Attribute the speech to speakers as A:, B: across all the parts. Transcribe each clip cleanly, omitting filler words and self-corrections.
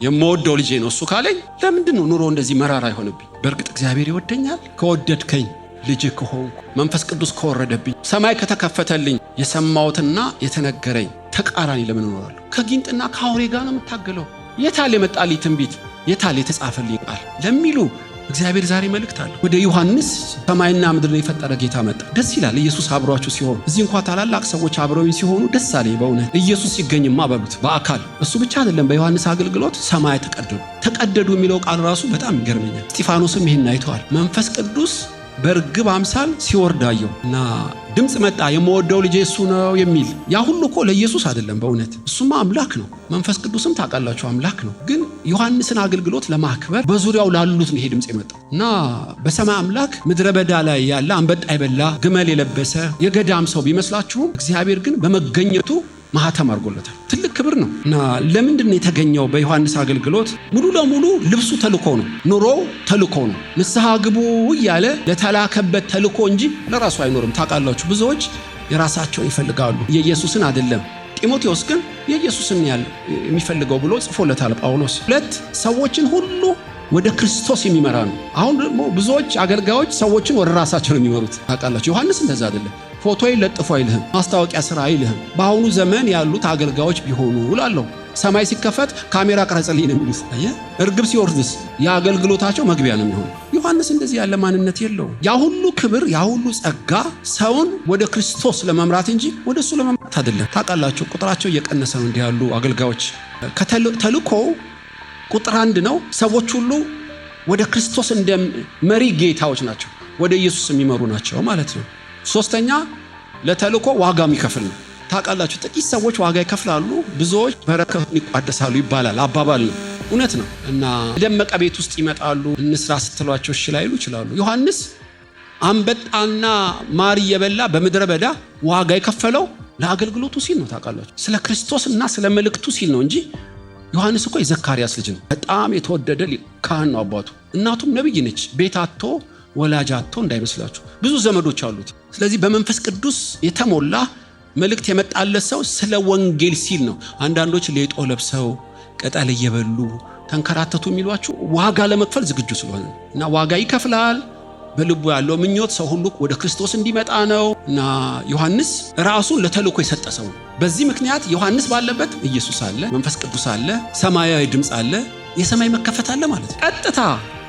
A: የምወደው ልጄ ነው እሱ ካለኝ ለምንድነው ኑሮ እንደዚህ መራራ አይሆንብኝ? በእርግጥ እግዚአብሔር ይወደኛል ከወደድከኝ ልጅ ከሆንኩ መንፈስ ቅዱስ ከወረደብኝ ሰማይ ከተከፈተልኝ የሰማሁትና የተነገረኝ ተቃራኒ ለምን እኖራለሁ? ከጊንጥና ከአውሬ ጋር ነው የምታገለው። የታለ የመጣልኝ ትንቢት? የታለ የተጻፈልኝ ቃል ለሚሉ እግዚአብሔር ዛሬ መልእክት አለ። ወደ ዮሐንስ ሰማይና ምድርን የፈጠረ ጌታ መጣ። ደስ ይላል ኢየሱስ አብሯችሁ ሲሆን። እዚህ እንኳን ታላላቅ ሰዎች አብረውኝ ሲሆኑ ደስ አለኝ በእውነት። ኢየሱስ ሲገኝማ በሉት በአካል እሱ ብቻ አይደለም። በዮሐንስ አገልግሎት ሰማይ ተቀደዱ የሚለው ቃል ራሱ በጣም ይገርመኛል። እስጢፋኖስም ይሄን አይተዋል። መንፈስ ቅዱስ በርግብ አምሳል ሲወርዳየው እና ድምጽ መጣ፣ የምወደው ልጄ እሱ ነው የሚል። ያ ሁሉ እኮ ለኢየሱስ አይደለም በእውነት። እሱማ አምላክ ነው። መንፈስ ቅዱስም ታውቃላችሁ አምላክ ነው። ግን ዮሐንስን አገልግሎት ለማክበር በዙሪያው ላሉት ነው ይሄ ድምጽ የመጣው። እና በሰማይ አምላክ ምድረ በዳ ላይ ያለ አንበጣ የበላ ግመል የለበሰ የገዳም ሰው ቢመስላችሁም እግዚአብሔር ግን በመገኘቱ ማህተም አድርጎለታል። ትልቅ ክብር ነው። እና ለምንድን ነው የተገኘው? በዮሐንስ አገልግሎት ሙሉ ለሙሉ ልብሱ ተልኮ ነው፣ ኑሮው ተልኮ ነው። ንስሐ ግቡ እያለ ለተላከበት ተልኮ እንጂ ለራሱ አይኖርም። ታውቃላችሁ ብዙዎች የራሳቸውን ይፈልጋሉ፣ የኢየሱስን አይደለም። ጢሞቴዎስ ግን የኢየሱስን የሚፈልገው ብሎ ጽፎለታል ጳውሎስ። ሁለት ሰዎችን ሁሉ ወደ ክርስቶስ የሚመራ ነው። አሁን ደግሞ ብዙዎች አገልጋዮች ሰዎችን ወደ ራሳቸው ነው የሚመሩት። ታውቃላችሁ ዮሐንስ እንደዛ አይደለም። ፎቶ ይለጥፉ አይልህም፣ ማስታወቂያ ስራ አይልህም። በአሁኑ ዘመን ያሉት አገልጋዮች ቢሆኑ እላለሁ ሰማይ ሲከፈት ካሜራ ቀረጽልኝ ነው የሚሉት። አየህ እርግብ ሲወርድስ የአገልግሎታቸው መግቢያ ነው የሚሆነው። ዮሐንስ እንደዚህ ያለ ማንነት የለውም። ያ ሁሉ ክብር ያ ሁሉ ጸጋ ሰውን ወደ ክርስቶስ ለመምራት እንጂ ወደ እሱ ለመምራት አይደለም። ታውቃላችሁ ቁጥራቸው እየቀነሰ ነው እንዲህ ያሉ አገልጋዮች። ከተልኮ ቁጥር 1 ነው። ሰዎች ሁሉ ወደ ክርስቶስ እንደ መሪ ጌታዎች ናቸው፣ ወደ ኢየሱስ የሚመሩ ናቸው ማለት ነው። ሶስተኛ ለተልኮ ዋጋ የሚከፍል ነው። ታውቃላችሁ ጥቂት ሰዎች ዋጋ ይከፍላሉ፣ ብዙዎች በረከቱን ይቋደሳሉ ይባላል። አባባል ነው፣ እውነት ነው። እና ደመቀ ቤት ውስጥ ይመጣሉ፣ እንስራ ስትሏቸው እሺ ላይሉ ይችላሉ። ዮሐንስ አንበጣና ማር እየበላ በምድረ በዳ ዋጋ የከፈለው ለአገልግሎቱ ሲል ነው። ታውቃላችሁ ስለ ክርስቶስና ስለ መልእክቱ ሲል ነው እንጂ ዮሐንስ እኮ የዘካርያስ ልጅ ነው። በጣም የተወደደ ካህን ነው አባቱ። እናቱም ነብይ ነች። ቤት አጥቶ ወላጅ አጥቶ እንዳይመስላችሁ ብዙ ዘመዶች አሉት። ስለዚህ በመንፈስ ቅዱስ የተሞላ መልእክት የመጣለት ሰው ስለ ወንጌል ሲል ነው። አንዳንዶች ሌጦ ለብሰው ቅጠል እየበሉ ተንከራተቱ የሚሏችሁ ዋጋ ለመክፈል ዝግጁ ስለሆነ እና ዋጋ ይከፍላል። በልቡ ያለው ምኞት ሰው ሁሉ ወደ ክርስቶስ እንዲመጣ ነው። እና ዮሐንስ ራሱን ለተልኮ የሰጠ ሰው ነው። በዚህ ምክንያት ዮሐንስ ባለበት ኢየሱስ አለ፣ መንፈስ ቅዱስ አለ፣ ሰማያዊ ድምጽ አለ፣ የሰማይ መከፈት አለ ማለት ነው። ቀጥታ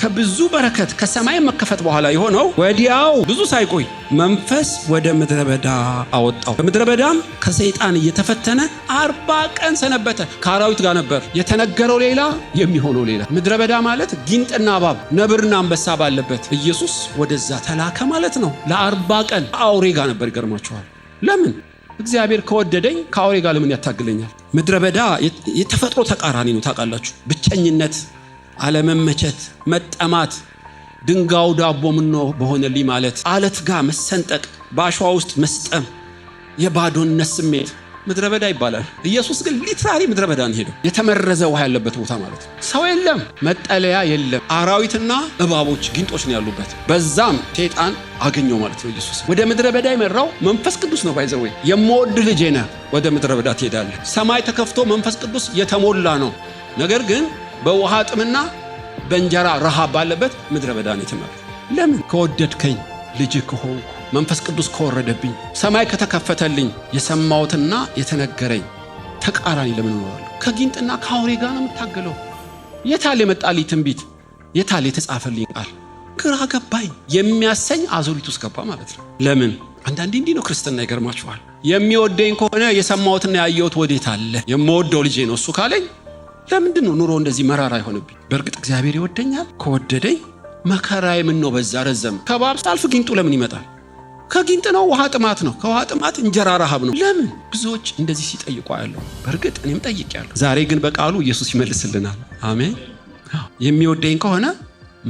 A: ከብዙ በረከት ከሰማይ መከፈት በኋላ የሆነው ወዲያው ብዙ ሳይቆይ መንፈስ ወደ ምድረ በዳ አወጣው። በምድረ በዳም ከሰይጣን እየተፈተነ 40 ቀን ሰነበተ። ከአራዊት ጋር ነበር። የተነገረው ሌላ የሚሆነው ሌላ። ምድረ በዳ ማለት ጊንጥና እባብ ነብርና አንበሳ ባለበት ኢየሱስ ወደዛ ተላከ ማለት ነው። ለ40 ቀን አውሬ ጋር ነበር። ይገርማችኋል። ለምን? እግዚአብሔር ከወደደኝ ከአውሬ ጋር ለምን ያታግለኛል? ምድረ በዳ የተፈጥሮ ተቃራኒ ነው። ታውቃላችሁ ብቸኝነት፣ አለመመቸት፣ መጠማት፣ ድንጋው ዳቦ ምን ነው በሆነልኝ ማለት፣ አለት ጋር መሰንጠቅ፣ ባሸዋ ውስጥ መስጠም፣ የባዶነት ስሜት ምድረ በዳ ይባላል። ኢየሱስ ግን ሊትራሊ ምድረ በዳ ነው ሄደው። የተመረዘ ውሃ ያለበት ቦታ ማለት ነው። ሰው የለም፣ መጠለያ የለም፣ አራዊትና እባቦች ጊንጦች ነው ያሉበት። በዛም ሰይጣን አገኘው ማለት ነው። ኢየሱስ ወደ ምድረ በዳ የመራው መንፈስ ቅዱስ ነው። ባይዘው የምወድ ልጄ ነህ፣ ወደ ምድረ በዳ ትሄዳለህ። ሰማይ ተከፍቶ መንፈስ ቅዱስ የተሞላ ነው። ነገር ግን በውሃ ጥምና በእንጀራ ረሃብ ባለበት ምድረ በዳ ነው የተመራው። ለምን? ከወደድከኝ ልጅ ከሆንኩ መንፈስ ቅዱስ ከወረደብኝ ሰማይ ከተከፈተልኝ የሰማሁትና የተነገረኝ ተቃራኒ ለምን እኖራለሁ? ከጊንጥና ከአውሬ ጋር ነው የምታገለው። የታለ የመጣልኝ ትንቢት? የታለ የተጻፈልኝ ቃል? ግራ ገባኝ የሚያሰኝ አዙሪት ውስጥ ገባ ማለት ነው። ለምን? አንዳንዴ እንዲህ ነው ክርስትና። ይገርማችኋል። የሚወደኝ ከሆነ የሰማሁትና ያየሁት ወዴት አለ? የምወደው ልጄ ነው እሱ ካለኝ ለምንድን ነው ኑሮ እንደዚህ መራራ አይሆንብኝ? በእርግጥ እግዚአብሔር ይወደኛል ከወደደኝ መከራዬ ምን ነው በዛ ረዘም። ከባብ ሳልፍ ጊንጡ ለምን ይመጣል? ከጊንጥ ነው ውሃ ጥማት ነው፣ ከውሃ ጥማት እንጀራ ረሃብ ነው። ለምን? ብዙዎች እንደዚህ ሲጠይቁ ያለው በእርግጥ እኔም ጠይቄያለሁ። ዛሬ ግን በቃሉ ኢየሱስ ይመልስልናል። አሜን። የሚወደኝ ከሆነ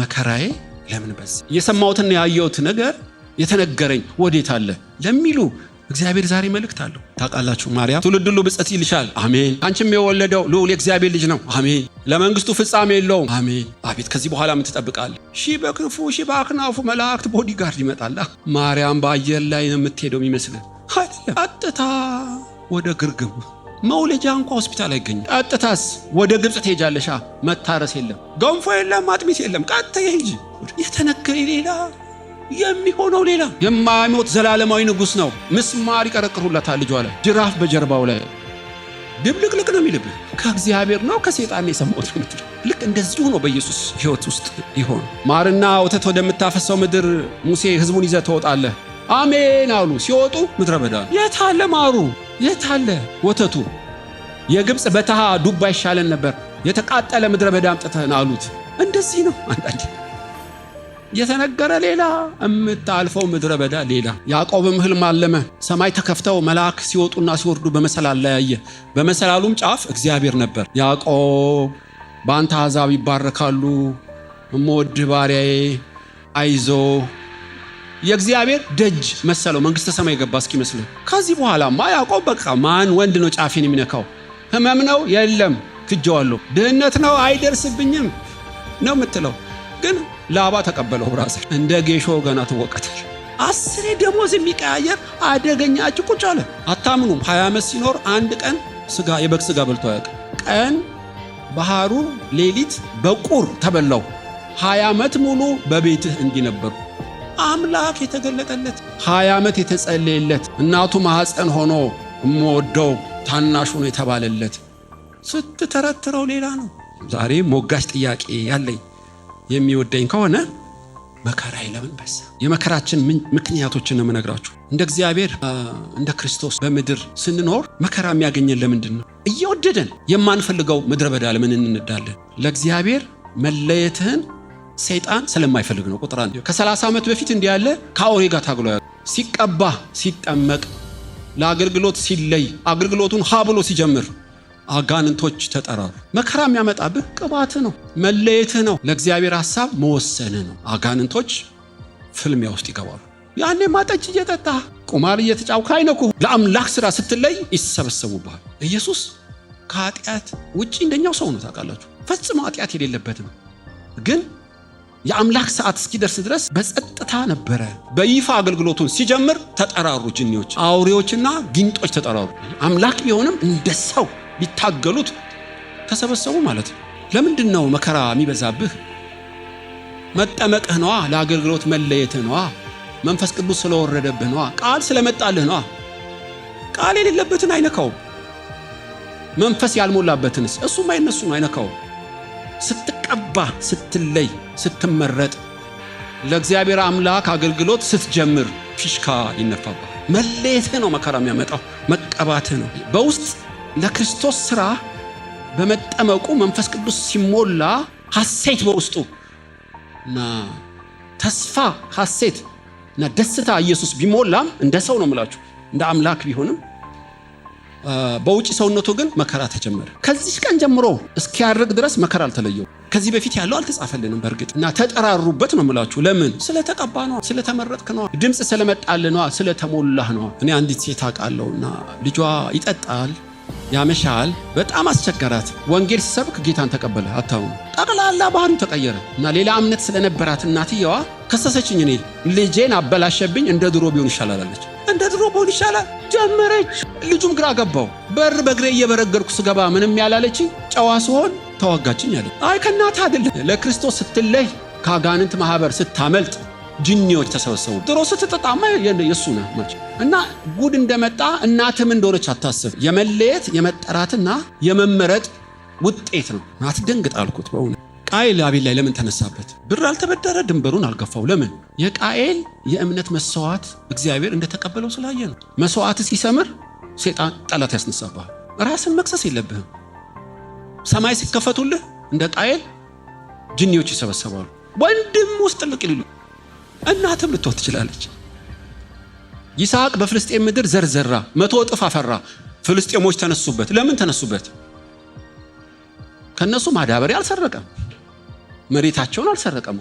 A: መከራዬ ለምን በዛ? የሰማሁትና ያየሁት ነገር የተነገረኝ ወዴት አለ ለሚሉ እግዚአብሔር ዛሬ መልእክት አለው። ታውቃላችሁ ማርያም ትውልድ ሁሉ ብፅዕት ይልሻል። አሜን። አንቺም የወለደው ልዑል የእግዚአብሔር ልጅ ነው። አሜን። ለመንግስቱ ፍጻሜ የለውም። አሜን። አቤት ከዚህ በኋላ ምን ትጠብቃለህ? ሺህ በክንፉ ሺህ በአክናፉ መላእክት ቦዲጋርድ ይመጣል። ማርያም በአየር ላይ ነው የምትሄደው የሚመስልህ አይደለም። ቀጥታ ወደ ግርግም መውለጃ እንኳን ሆስፒታል አይገኝም። ቀጥታስ ወደ ግብጽ ትሄጃለሽ። መታረስ የለም፣ ገንፎ የለም፣ አጥሚት የለም። ቀጥታ ይሄጂ። የተነገረ ሌላ የሚሆነው ሌላ። የማይሞት ዘላለማዊ ንጉስ ነው። ምስማር ይቀረቅሩለታል ልጇ ላይ፣ ጅራፍ በጀርባው ላይ። ድብልቅልቅ ነው የሚልብህ። ከእግዚአብሔር ነው ከሰይጣን የሰማሁት ምትል። ልክ እንደዚሁ ነው በኢየሱስ ህይወት ውስጥ ይሆን። ማርና ወተት ወደምታፈሰው ምድር ሙሴ ህዝቡን ይዘህ ትወጣለህ። አሜን አሉ። ሲወጡ ምድረ በዳ። የታለ ማሩ? የታለ ወተቱ? የግብጽ በተሃ ዱባ ይሻለን ነበር፣ የተቃጠለ ምድረ በዳ አምጥተን አሉት። እንደዚህ ነው አንዳንዴ የተነገረ ሌላ፣ የምታልፈው ምድረ በዳ ሌላ። ያዕቆብም ህልም አለመ። ሰማይ ተከፍተው መልአክ ሲወጡና ሲወርዱ በመሰላል ላይ ያየ። በመሰላሉም ጫፍ እግዚአብሔር ነበር። ያዕቆብ በአንተ አሕዛብ ይባረካሉ፣ እምወድህ ባሪያዬ አይዞ። የእግዚአብሔር ደጅ መሰለው፣ መንግስተ ሰማይ ገባ እስኪመስልህ። ከዚህ በኋላማ ያዕቆብ በቃ ማን ወንድ ነው ጫፌን የሚነካው? ህመም ነው የለም ክጀዋለሁ፣ ድህነት ነው አይደርስብኝም ነው የምትለው። ግን ላባ ተቀበለው። ብራዘር እንደ ጌሾ ገና ትወቀታል። 10 ደሞዝ የሚቀያየር አደገኛ እጅ ቁጭ አለ። አታምኑም? 20 ዓመት ሲኖር አንድ ቀን ስጋ የበግ ስጋ በልቶ አያውቅም። ቀን ባህሩ ሌሊት በቁር ተበላው። 20 ዓመት ሙሉ በቤትህ እንዲነበሩ አምላክ የተገለጠለት 20 ዓመት የተጸለየለት እናቱ ማህፀን ሆኖ እምወደው ታናሹ ነው የተባለለት ስትተረትረው ሌላ ነው። ዛሬ ሞጋሽ ጥያቄ ያለኝ የሚወደኝ ከሆነ መከራዬ ለምን በዛ? የመከራችን ምክንያቶችን ነው የምነግራችሁ። እንደ እግዚአብሔር እንደ ክርስቶስ በምድር ስንኖር መከራ የሚያገኘን ለምንድን ነው? እየወደደን የማንፈልገው ምድረ በዳ ለምን እንዳለን? ለእግዚአብሔር መለየትህን ሰይጣን ስለማይፈልግ ነው። ቁጥር 1 ከ30 ዓመት በፊት እንዲህ ያለ ከአውሬ ጋር ታግሎ ሲቀባ ሲጠመቅ ለአገልግሎት ሲለይ አገልግሎቱን ሀ ብሎ ሲጀምር አጋንንቶች ተጠራሩ። መከራ የሚያመጣብህ ቅባት ነው፣ መለየትህ ነው፣ ለእግዚአብሔር ሐሳብ መወሰን ነው። አጋንንቶች ፍልሚያ ውስጥ ይገባሉ። ያኔ ማጠጭ እየጠጣ ቁማር እየተጫወትክ አይነኩ። ለአምላክ ስራ ስትለይ ይሰበሰቡብሃል። ኢየሱስ ከኃጢአት ውጪ እንደኛው ሰው ነው። ታውቃላችሁ፣ ፈጽሞ ኃጢአት የሌለበት ነው። ግን የአምላክ ሰዓት እስኪደርስ ድረስ በጸጥታ ነበረ። በይፋ አገልግሎቱን ሲጀምር ተጠራሩ። ጅኒዎች፣ አውሬዎችና ጊንጦች ተጠራሩ። አምላክ ቢሆንም እንደ ሰው ቢታገሉት ተሰበሰቡ ማለት ነው። ለምንድን ነው መከራ የሚበዛብህ? መጠመቅህ ነዋ። ለአገልግሎት መለየትህ ነዋ። መንፈስ ቅዱስ ስለወረደብህ ነዋ። ቃል ስለመጣልህ ነዋ። ቃል የሌለበትን አይነካውም። መንፈስ ያልሞላበትንስ እሱም አይነሱ ነው አይነካውም። ስትቀባ፣ ስትለይ፣ ስትመረጥ፣ ለእግዚአብሔር አምላክ አገልግሎት ስትጀምር ፊሽካ ይነፋባል። መለየትህ ነው መከራ የሚያመጣው፣ መቀባትህ ነው። በውስጥ ለክርስቶስ ሥራ በመጠመቁ መንፈስ ቅዱስ ሲሞላ ሐሴት በውስጡ እና ተስፋ ሐሴት እና ደስታ ኢየሱስ ቢሞላም እንደ ሰው ነው የምላችሁ፣ እንደ አምላክ ቢሆንም በውጪ ሰውነቱ ግን መከራ ተጀመረ። ከዚህ ቀን ጀምሮ እስኪያርግ ድረስ መከራ አልተለየው። ከዚህ በፊት ያለው አልተጻፈልንም በእርግጥ እና ተጠራሩበት ነው የምላችሁ። ለምን? ስለተቀባ ነው፣ ስለተመረጥክ ነው፣ ድምጽ ስለመጣልህ ነው፣ ስለተሞላህ ነው። እኔ አንዲት ሴት አውቃለሁና ልጇ ይጠጣል ያመሻል። በጣም አስቸገራት። ወንጌል ሲሰብክ ጌታን ተቀበለ። አታው ጠቅላላ ባህሪው ተቀየረ እና ሌላ እምነት ስለነበራት እናትየዋ ከሰሰችኝ። እኔ ልጄን አበላሸብኝ፣ እንደ ድሮ ቢሆን ይሻላል አለች። እንደ ድሮ ቢሆን ይሻላል ጀመረች። ልጁም ግራ ገባው። በር በግሬ እየበረገርኩ ስገባ ምንም ያላለችኝ፣ ጨዋ ስሆን ተዋጋችኝ አለ። አይ ከናታ አይደለም። ለክርስቶስ ስትለይ ከአጋንንት ማህበር ስታመልጥ ጅኒዎች ተሰበሰቡ። ድሮ ስትጠጣማ የሱ ነው ማለት እና ጉድ እንደመጣ እናትም እንደሆነች አታስብ። የመለየት የመጠራትና የመመረጥ ውጤት ነው። አትደንግጥ አልኩት። በእውነት ቃኤል አቤል ላይ ለምን ተነሳበት? ብር አልተበደረ፣ ድንበሩን አልገፋው። ለምን? የቃኤል የእምነት መስዋዕት እግዚአብሔር እንደተቀበለው ስላየ ነው። መስዋዕት ሲሰምር ሰይጣን ጠላት ያስነሳባል። ራስን መክሰስ የለብህም። ሰማይ ሲከፈቱልህ እንደ ቃኤል ጅኒዎች ይሰበሰባሉ። ወንድም ውስጥ ጥልቅ ይሉ። እናትም ልትወት ትችላለች። ይስሐቅ በፍልስጤም ምድር ዘርዘራ፣ 100 እጥፍ አፈራ። ፍልስጤሞች ተነሱበት። ለምን ተነሱበት? ከነሱ ማዳበሪያ አልሰረቀም፣ መሬታቸውን አልሰረቀም።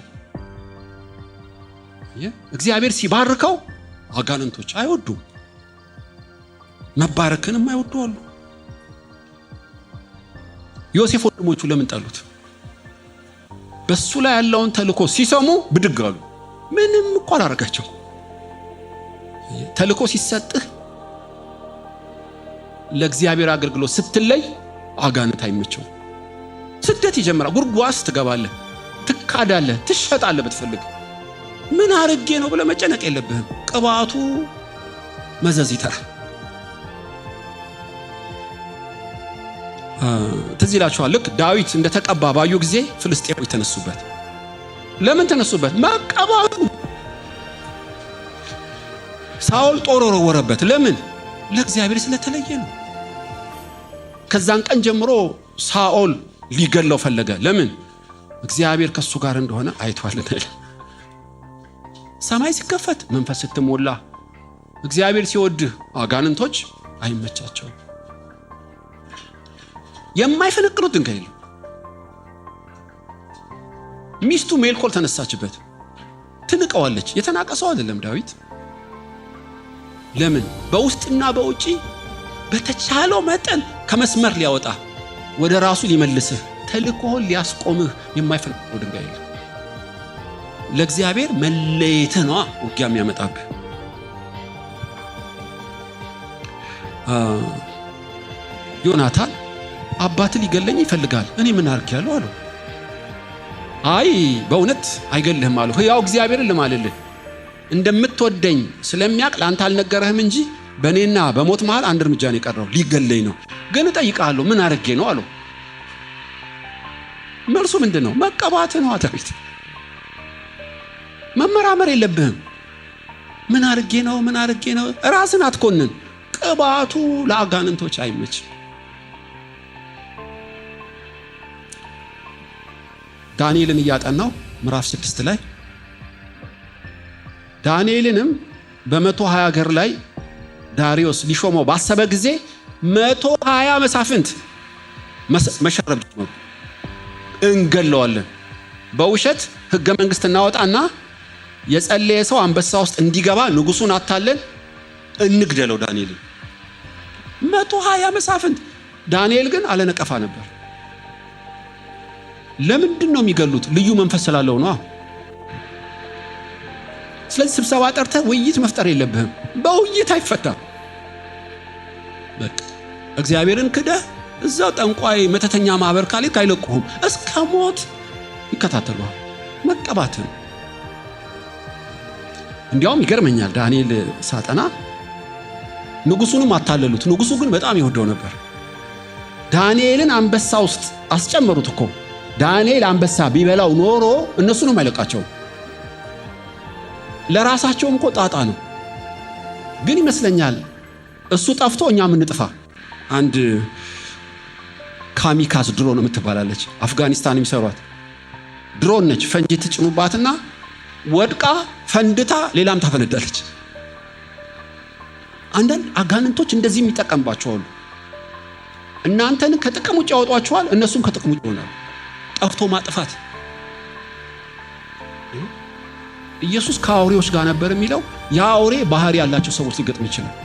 A: እግዚአብሔር ሲባርከው አጋንንቶች አይወዱም፣ መባረክንም አይወዱ አሉ። ዮሴፍ ወንድሞቹ ለምን ጠሉት? በሱ ላይ ያለውን ተልኮ ሲሰሙ ብድግ አሉ። ምንም እኮ አላረጋቸው። ተልኮ ሲሰጥህ ለእግዚአብሔር አገልግሎት ስትለይ አጋንንት አይመቸው። ስደት ይጀምራል። ጉርጓስ ትገባለህ፣ ትካዳለህ፣ ትሸጣለህ። ብትፈልግ ምን አርጌ ነው ብለህ መጨነቅ የለብህም። ቅባቱ መዘዝ ይተራል። ትዝ ይላችኋል። ልክ ዳዊት እንደተቀባ ባዩ ጊዜ ፍልስጤሞች ተነሱበት። ለምን ተነሱበት? መቀባቱ። ሳኦል ጦር ወረወረበት። ለምን? ለእግዚአብሔር ስለተለየ ነው። ከዛን ቀን ጀምሮ ሳኦል ሊገለው ፈለገ። ለምን? እግዚአብሔር ከሱ ጋር እንደሆነ አይቷልና። ሰማይ ሲከፈት መንፈስ ስትሞላ እግዚአብሔር ሲወድህ አጋንንቶች አይመቻቸውም። የማይፈነቅሉት ድንጋይ የለም። ሚስቱ ሜልኮል ተነሳችበት፣ ትንቀዋለች። የተናቀ ሰው አይደለም ዳዊት። ለምን? በውስጥና በውጪ በተቻለው መጠን ከመስመር ሊያወጣ ወደ ራሱ ሊመልስህ ተልኮህን ሊያስቆምህ የማይፈነቅለው ድንጋይ የለም። ለእግዚአብሔር መለየትህ ነው ውጊያ የሚያመጣብህ። ዮናታን አባት ሊገለኝ ይፈልጋል፣ እኔ ምን አርጌያለሁ አለው። አይ በእውነት አይገልህም አለው። ሕያው እግዚአብሔርን ልማልልህ እንደምትወደኝ ስለሚያውቅ ለአንተ አልነገረህም እንጂ በእኔና በሞት መሃል አንድ እርምጃ ነው የቀረው፣ ሊገለኝ ነው። ግን እጠይቅሃለሁ ምን አርጌ ነው አለው። መልሱ ምንድን ነው? መቀባት ነው። ዳዊት መመራመር የለብህም። ምን አርጌ ነው ምን አርጌ ነው? ራስን አትኮንን። ቅባቱ ለአጋንንቶች አይመችም። ዳንኤልን እያጠናው ምዕራፍ 6 ላይ ዳንኤልንም በ120 ሀገር ላይ ዳሪዮስ ሊሾመው ባሰበ ጊዜ 120 መሳፍንት መሸረብ ጀመሩ። እንገለዋለን፣ በውሸት ሕገ መንግስት እናወጣና የጸለየ ሰው አንበሳ ውስጥ እንዲገባ ንጉሱን አታለን እንግደለው ዳንኤልን። 120 መሳፍንት። ዳንኤል ግን አለነቀፋ ነበር። ለምንድን ነው የሚገሉት? ልዩ መንፈስ ስላለው ነው። ስለዚህ ስብሰባ ጠርተህ ውይይት መፍጠር የለብህም። በውይይት አይፈታም። በቃ እግዚአብሔርን ክደህ እዛው ጠንቋይ መተተኛ ማህበር ካለክ አይለቁህም። እስከ ሞት ይከታተሉሃል። መቀባትን እንዲያውም ይገርመኛል። ዳንኤል ሳጠና ንጉሱንም አታለሉት። ንጉሱ ግን በጣም ይወደው ነበር። ዳንኤልን አንበሳ ውስጥ አስጨመሩት እኮ። ዳንኤል አንበሳ ቢበላው ኖሮ እነሱንም አይለቃቸውም። ለራሳቸውም እኮ ጣጣ ነው። ግን ይመስለኛል እሱ ጠፍቶ እኛ ምን ጥፋ። አንድ ካሚካዝ ድሮን የምትባላለች አፍጋኒስታን የሚሰሯት ድሮን ነች። ፈንጂ ትጭኑባትና ወድቃ ፈንድታ ሌላም ታፈነዳለች። አንዳንድ አጋንንቶች እንደዚህ የሚጠቀምባቸዋሉ። እናንተን ከጥቅም ውጭ ያወጧቸዋል፣ እነሱም ከጥቅም ውጭ ይሆናሉ። ጠፍቶ ማጥፋት። ኢየሱስ ከአውሬዎች ጋር ነበር የሚለው። ያ አውሬ ባህሪ ያላቸው ሰዎች ሊገጥም ይችላል።